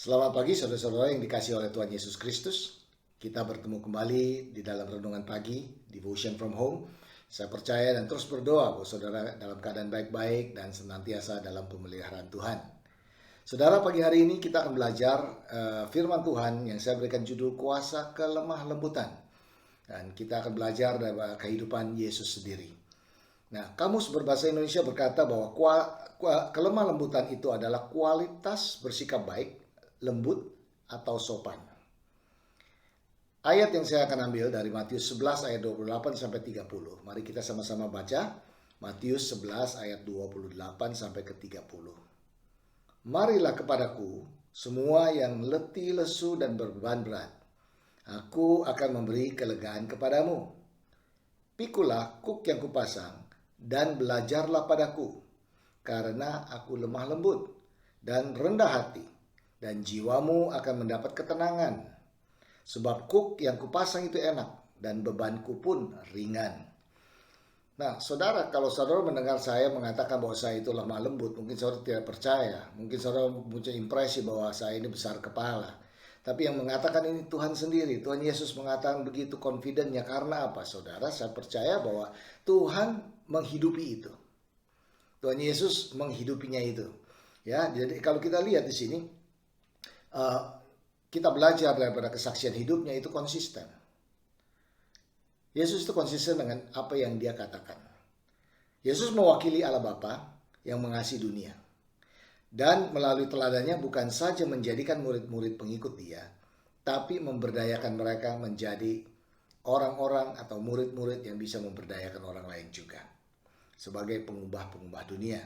Selamat pagi saudara-saudara yang dikasihi oleh Tuhan Yesus Kristus. Kita bertemu kembali di dalam renungan pagi, Devotion from Home. Saya percaya dan terus berdoa bahwa saudara dalam keadaan baik-baik dan senantiasa dalam pemeliharaan Tuhan. Saudara, pagi hari ini kita akan belajar firman Tuhan yang saya berikan judul kuasa kelemah lembutan. Dan kita akan belajar dari kehidupan Yesus sendiri. Nah, kamus berbahasa Indonesia berkata bahwa kelemah lembutan itu adalah kualitas bersikap baik, lembut, atau sopan. Ayat yang saya akan ambil dari Matius 11 ayat 28 sampai 30. Mari kita sama-sama baca Matius 11 ayat 28 sampai ke 30. Marilah kepadaku semua yang letih, lesu, dan berbeban berat. Aku akan memberi kelegaan kepadamu. Pikulah kuk yang kupasang dan belajarlah padaku, karena aku lemah lembut dan rendah hati, dan jiwamu akan mendapat ketenangan. Sebab kuk yang kupasang itu enak, dan bebanku pun ringan. Nah, saudara, kalau saudara mendengar saya mengatakan bahwa saya itu lemah lembut, mungkin saudara tidak percaya. Mungkin saudara punya impresi bahwa saya ini besar kepala. Tapi yang mengatakan ini Tuhan sendiri. Tuhan Yesus mengatakan begitu confidentnya. Karena apa, saudara? Saya percaya bahwa Tuhan menghidupi itu. Tuhan Yesus menghidupinya itu. Ya, jadi kalau kita lihat di sini, kita belajar daripada kesaksian hidupnya itu konsisten. Yesus itu konsisten dengan apa yang dia katakan. Yesus mewakili Allah Bapa yang mengasihi dunia. Dan melalui teladannya bukan saja menjadikan murid-murid pengikut dia, tapi memberdayakan mereka menjadi orang-orang atau murid-murid yang bisa memberdayakan orang lain juga. Sebagai pengubah-pengubah dunia.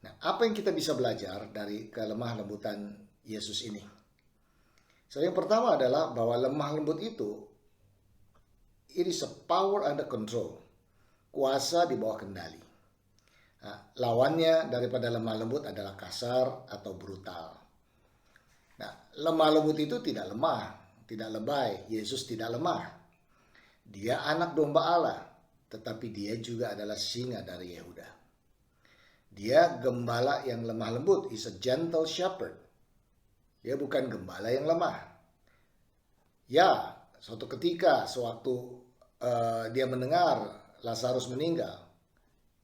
Nah, apa yang kita bisa belajar dari kelemah lembutan Yesus ini? So, yang pertama adalah bahwa lemah lembut itu, it is a power under control. Kuasa di bawah kendali. Nah, lawannya daripada lemah lembut adalah kasar atau brutal. Nah, lemah lembut itu tidak lemah, tidak lebay. Yesus tidak lemah. Dia anak domba Allah, tetapi dia juga adalah singa dari Yehuda. Dia gembala yang lemah lembut, is a gentle shepherd. Dia bukan gembala yang lemah. Ya, suatu ketika sewaktu dia mendengar Lazarus meninggal,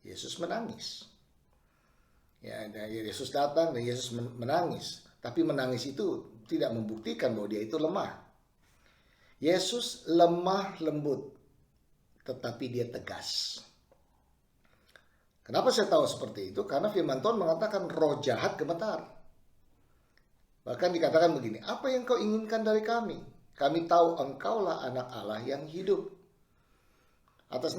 Yesus menangis. Ya, Yesus datang dan Yesus menangis. Tapi menangis itu tidak membuktikan bahwa dia itu lemah. Yesus lemah lembut, tetapi dia tegas. Kenapa saya tahu seperti itu? Karena firman Tuhan mengatakan roh jahat gemetar. Bahkan dikatakan begini, apa yang kau inginkan dari kami? Kami tahu engkaulah anak Allah yang hidup. Atas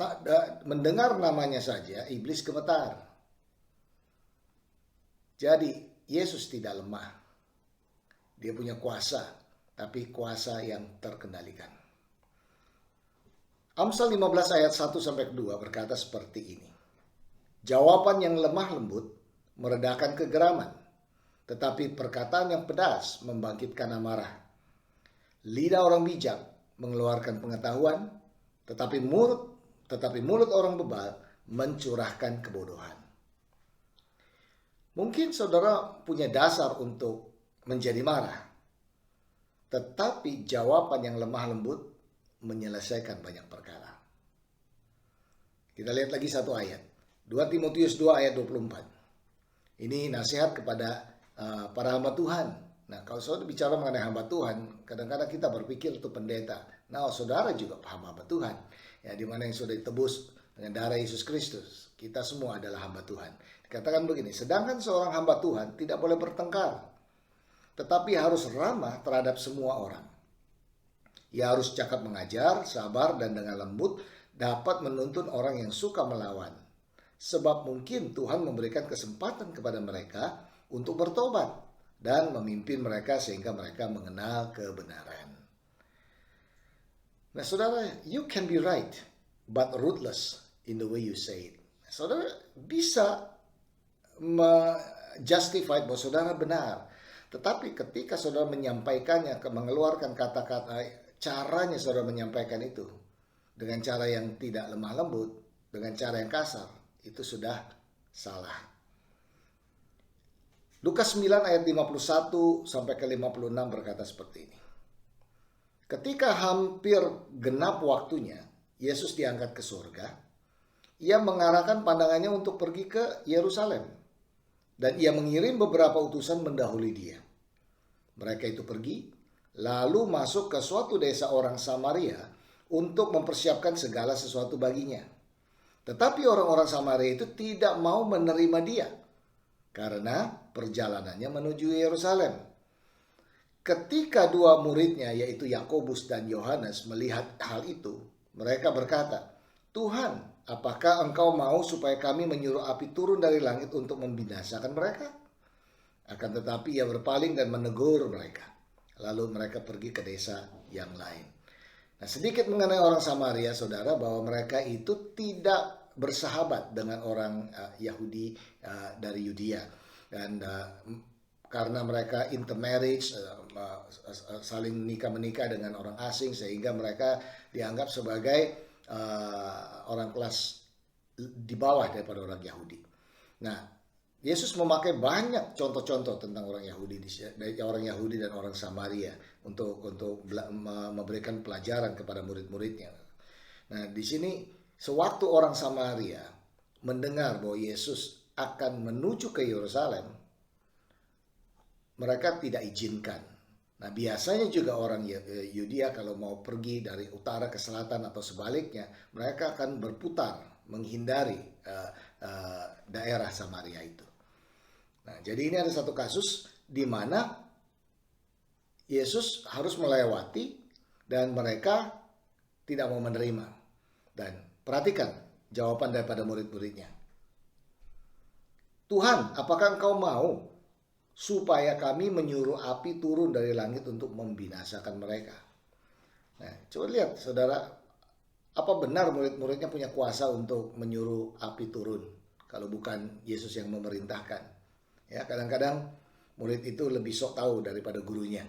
mendengar namanya saja, iblis gemetar. Jadi, Yesus tidak lemah. Dia punya kuasa, tapi kuasa yang terkendalikan. Amsal 15 ayat 1-2 berkata seperti ini. Jawaban yang lemah lembut meredakan kegeraman, tetapi perkataan yang pedas membangkitkan amarah. Lidah orang bijak mengeluarkan pengetahuan, tetapi mulut orang bebal mencurahkan kebodohan. Mungkin saudara punya dasar untuk menjadi marah, tetapi jawaban yang lemah lembut menyelesaikan banyak perkara. Kita lihat lagi satu ayat. 2 Timotius 2 ayat 24. Ini nasihat kepada para hamba Tuhan. Nah, kalau saudara bicara mengenai hamba Tuhan, kadang-kadang kita berpikir itu pendeta. Nah, saudara juga hamba Tuhan. Ya, di mana yang sudah ditebus dengan darah Yesus Kristus. Kita semua adalah hamba Tuhan. Dikatakan begini, sedangkan seorang hamba Tuhan tidak boleh bertengkar, tetapi harus ramah terhadap semua orang. Ia harus cakap mengajar, sabar, dan dengan lembut dapat menuntun orang yang suka melawan. Sebab mungkin Tuhan memberikan kesempatan kepada mereka untuk bertobat dan memimpin mereka sehingga mereka mengenal kebenaran. Nah, saudara, you can be right, but ruthless in the way you say it. Saudara bisa justify bahwa saudara benar. Tetapi ketika saudara menyampaikannya, mengeluarkan kata-kata, caranya saudara menyampaikan itu dengan cara yang tidak lemah lembut, dengan cara yang kasar, itu sudah salah. Lukas 9 ayat 51 sampai ke 56 berkata seperti ini. Ketika hampir genap waktunya, Yesus diangkat ke surga. Ia mengarahkan pandangannya untuk pergi ke Yerusalem. Dan ia mengirim beberapa utusan mendahului dia. Mereka itu pergi, lalu masuk ke suatu desa orang Samaria untuk mempersiapkan segala sesuatu baginya. Tetapi orang-orang Samaria itu tidak mau menerima dia karena perjalanannya menuju Yerusalem. Ketika dua muridnya yaitu Yakobus dan Yohanes melihat hal itu, mereka berkata, "Tuhan, apakah engkau mau supaya kami menyuruh api turun dari langit untuk membinasakan mereka?" Akan tetapi ia berpaling dan menegur mereka. Lalu mereka pergi ke desa yang lain. Nah, sedikit mengenai orang Samaria, saudara, bahwa mereka itu tidak bersahabat dengan orang Yahudi dari Yudea. Dan karena mereka intermarriage, saling menikah dengan orang asing, sehingga mereka dianggap sebagai orang kelas di bawah daripada orang Yahudi. Nah, Yesus memakai banyak contoh-contoh tentang orang Yahudi dan orang Samaria untuk memberikan pelajaran kepada murid-muridnya. Nah, di sini sewaktu orang Samaria mendengar bahwa Yesus akan menuju ke Yerusalem, mereka tidak izinkan. Nah, biasanya juga orang Yudea kalau mau pergi dari utara ke selatan atau sebaliknya, mereka akan berputar menghindari daerah Samaria itu. Nah, jadi ini ada satu kasus di mana Yesus harus melewati dan mereka tidak mau menerima. Dan perhatikan jawaban daripada murid-muridnya. "Tuhan, apakah engkau mau supaya kami menyuruh api turun dari langit untuk membinasakan mereka?" Nah, coba lihat saudara, apa benar murid-muridnya punya kuasa untuk menyuruh api turun kalau bukan Yesus yang memerintahkan? Ya, kadang-kadang murid itu lebih sok tahu daripada gurunya.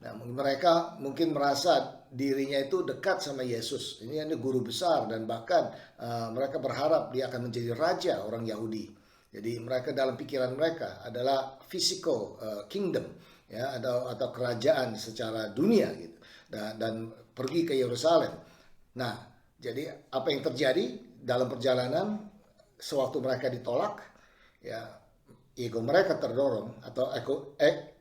Nah, mereka mungkin merasa dirinya itu dekat sama Yesus. Ini guru besar dan bahkan mereka berharap dia akan menjadi raja orang Yahudi. Jadi mereka dalam pikiran mereka adalah physical kingdom, ya, atau kerajaan secara dunia gitu. Dan pergi ke Yerusalem. Nah, jadi apa yang terjadi dalam perjalanan sewaktu mereka ditolak, ya, ego mereka terdorong atau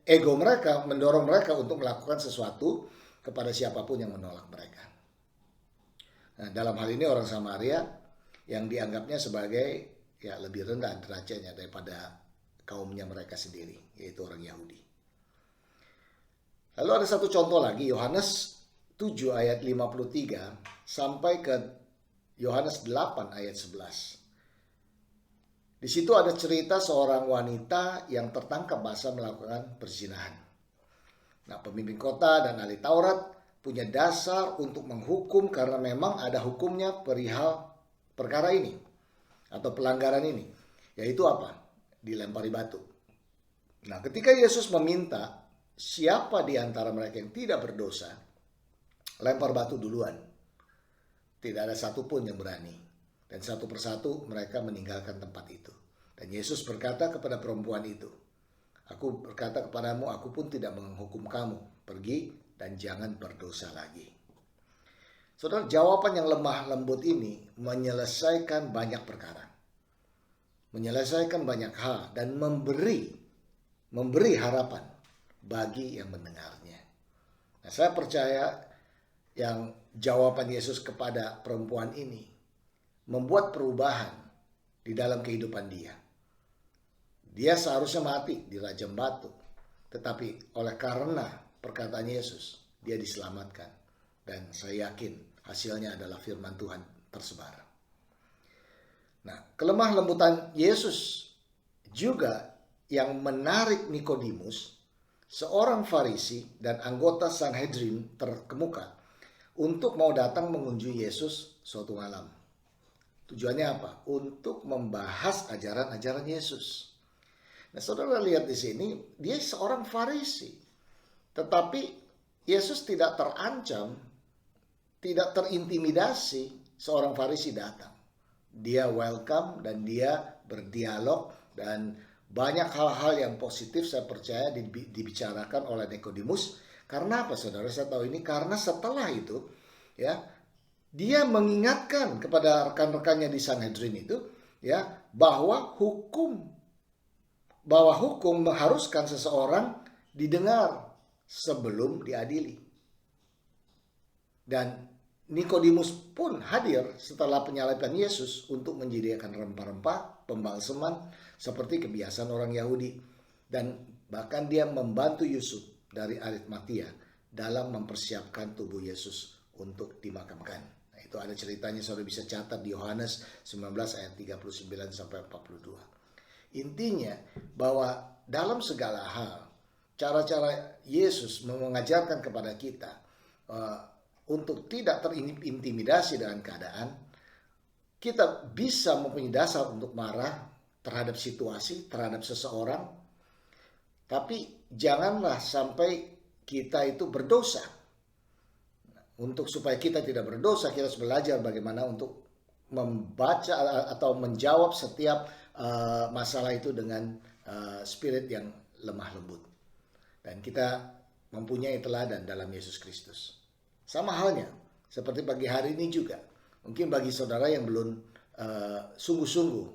ego mereka mendorong mereka untuk melakukan sesuatu kepada siapapun yang menolak mereka. Nah, dalam hal ini orang Samaria yang dianggapnya sebagai lebih rendah derajatnya daripada kaumnya mereka sendiri, yaitu orang Yahudi. Lalu ada satu contoh lagi, Yohanes 7 ayat 53 sampai ke Yohanes 8 ayat 11. Di situ ada cerita seorang wanita yang tertangkap basah melakukan perzinahan. Nah, pemimpin kota dan ahli Taurat punya dasar untuk menghukum karena memang ada hukumnya perihal perkara ini atau pelanggaran ini. Yaitu apa? Dilempari batu. Nah, ketika Yesus meminta siapa di antara mereka yang tidak berdosa, lempar batu duluan. Tidak ada satupun yang berani. Dan satu persatu mereka meninggalkan tempat itu. Dan Yesus berkata kepada perempuan itu, "Aku berkata kepadamu, aku pun tidak menghukum kamu. Pergi dan jangan berdosa lagi." Saudara, jawaban yang lemah lembut ini menyelesaikan banyak perkara. Menyelesaikan banyak hal dan memberi harapan bagi yang mendengarnya. Nah, saya percaya yang jawaban Yesus kepada perempuan ini membuat perubahan di dalam kehidupan dia. Dia seharusnya mati dirajam batu, tetapi oleh karena perkataan Yesus, dia diselamatkan. Dan saya yakin hasilnya adalah firman Tuhan tersebar. Nah, kelemah lembutan Yesus juga yang menarik Nikodemus, seorang Farisi dan anggota Sanhedrin terkemuka, untuk mau datang mengunjungi Yesus suatu malam. Tujuannya apa? Untuk membahas ajaran-ajaran Yesus. Nah, saudara lihat di sini, dia seorang Farisi. Tetapi Yesus tidak terancam, tidak terintimidasi seorang Farisi datang. Dia welcome dan dia berdialog dan Banyak hal-hal yang positif saya percaya dibicarakan oleh Nikodemus. Karena apa saudara? Saya tahu ini karena setelah itu ya dia mengingatkan kepada rekan-rekannya di Sanhedrin itu ya bahwa hukum mengharuskan seseorang didengar sebelum diadili. Dan Nikodemus pun hadir setelah penyaliban Yesus untuk menyediakan rempah-rempah, pembalseman seperti kebiasaan orang Yahudi. Dan bahkan dia membantu Yusuf dari Arimatia dalam mempersiapkan tubuh Yesus untuk dimakamkan. Nah, itu ada ceritanya, saudara bisa catat di Yohanes 19 ayat 39 sampai 42. Intinya bahwa dalam segala hal, cara-cara Yesus mengajarkan kepada kita untuk tidak terintimidasi dengan keadaan. Kita bisa mempunyai dasar untuk marah terhadap situasi, terhadap seseorang, tapi janganlah sampai kita itu berdosa. Untuk supaya kita tidak berdosa, kita harus belajar bagaimana untuk membaca atau menjawab setiap masalah itu dengan spirit yang lemah lembut. Dan kita mempunyai teladan dalam Yesus Kristus. Sama halnya seperti pagi hari ini juga. Mungkin bagi saudara yang belum sungguh-sungguh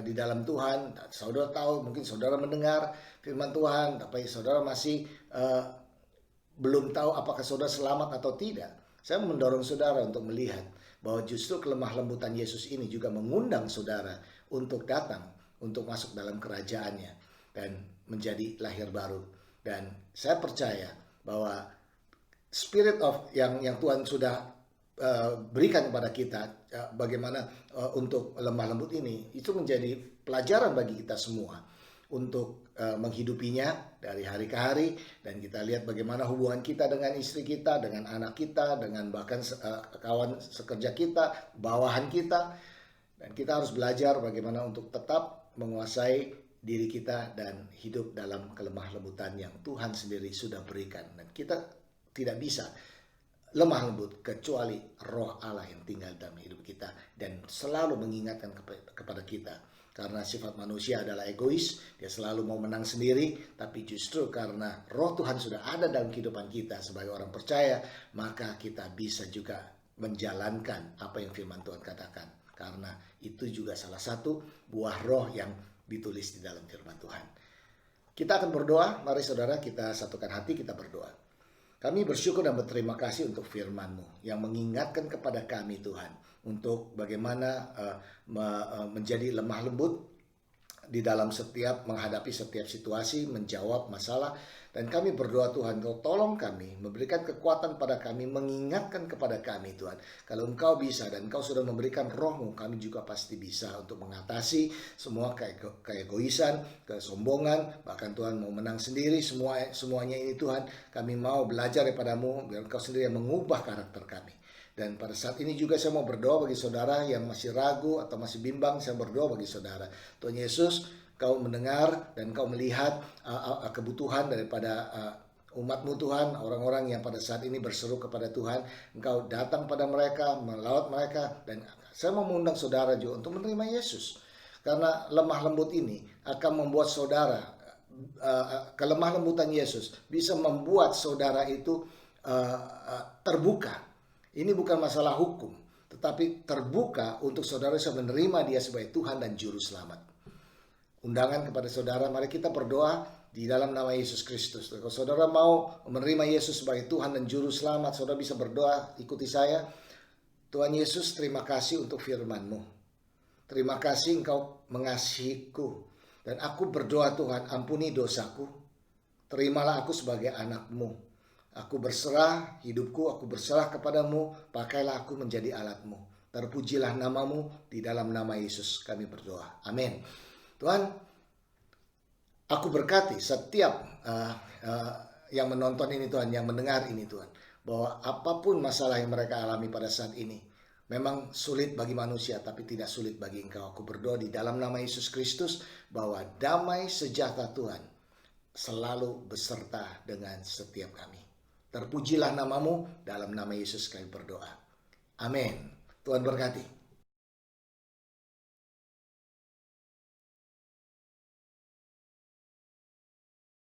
di dalam Tuhan, saudara tahu, mungkin saudara mendengar firman Tuhan, tapi saudara masih belum tahu apakah saudara selamat atau tidak. Saya mendorong saudara untuk melihat bahwa justru kelemah lembutan Yesus ini juga mengundang saudara untuk datang, untuk masuk dalam kerajaannya dan menjadi lahir baru. Dan saya percaya bahwa spirit of yang Tuhan sudah berikan kepada kita, bagaimana untuk lemah lembut ini, itu menjadi pelajaran bagi kita semua untuk menghidupinya dari hari ke hari. Dan kita lihat bagaimana hubungan kita dengan istri kita, dengan anak kita, dengan bahkan kawan sekerja kita, bawahan kita. Dan kita harus belajar bagaimana untuk tetap menguasai diri kita dan hidup dalam kelemah lembutan yang Tuhan sendiri sudah berikan. Dan kita tidak bisa lemah lembut kecuali roh Allah yang tinggal dalam hidup kita dan selalu mengingatkan kepada kita. Karena sifat manusia adalah egois, dia selalu mau menang sendiri, tapi justru karena roh Tuhan sudah ada dalam kehidupan kita sebagai orang percaya, maka kita bisa juga menjalankan apa yang firman Tuhan katakan. Karena itu juga salah satu buah roh yang ditulis di dalam firman Tuhan. Kita akan berdoa, mari saudara kita satukan hati, kita berdoa. Kami bersyukur dan berterima kasih untuk firman-Mu yang mengingatkan kepada kami Tuhan untuk bagaimana menjadi lemah lembut di dalam menghadapi setiap situasi, menjawab masalah. Dan kami berdoa Tuhan, Kau tolong kami, memberikan kekuatan pada kami, mengingatkan kepada kami Tuhan. Kalau Engkau bisa dan Engkau sudah memberikan roh-Mu, kami juga pasti bisa untuk mengatasi semua keegoisan, kesombongan. Bahkan Tuhan mau menang sendiri semuanya ini Tuhan. Kami mau belajar daripada-Mu, biar Engkau sendiri yang mengubah karakter kami. Dan pada saat ini juga saya mau berdoa bagi saudara yang masih ragu atau masih bimbang. Saya berdoa bagi saudara. Tuhan Yesus, Kau mendengar dan Kau melihat kebutuhan daripada umat-Mu Tuhan, orang-orang yang pada saat ini berseru kepada Tuhan. Engkau datang pada mereka, melawat mereka, dan saya mau mengundang saudara juga untuk menerima Yesus. Karena lemah lembut ini akan membuat saudara, kelemah lembutan Yesus bisa membuat saudara itu terbuka. Ini bukan masalah hukum, tetapi terbuka untuk saudara bisa menerima Dia sebagai Tuhan dan Juru Selamat. Undangan kepada saudara, mari kita berdoa di dalam nama Yesus Kristus. Kalau saudara mau menerima Yesus sebagai Tuhan dan Juru Selamat, saudara bisa berdoa, ikuti saya. Tuhan Yesus, terima kasih untuk firman-Mu. Terima kasih Engkau mengasihiku. Dan aku berdoa Tuhan, ampuni dosaku. Terimalah aku sebagai anak-Mu. Aku berserah hidupku, aku berserah kepadamu, pakailah aku menjadi alat-Mu. Terpujilah nama-Mu, di dalam nama Yesus kami berdoa. Amin. Tuhan, aku berkati setiap yang menonton ini Tuhan, yang mendengar ini Tuhan, bahwa apapun masalah yang mereka alami pada saat ini, memang sulit bagi manusia, tapi tidak sulit bagi Engkau. Aku berdoa di dalam nama Yesus Kristus, bahwa damai sejahtera Tuhan selalu beserta dengan setiap kami. Terpujilah nama-Mu, dalam nama Yesus kami berdoa. Amin. Tuhan berkati.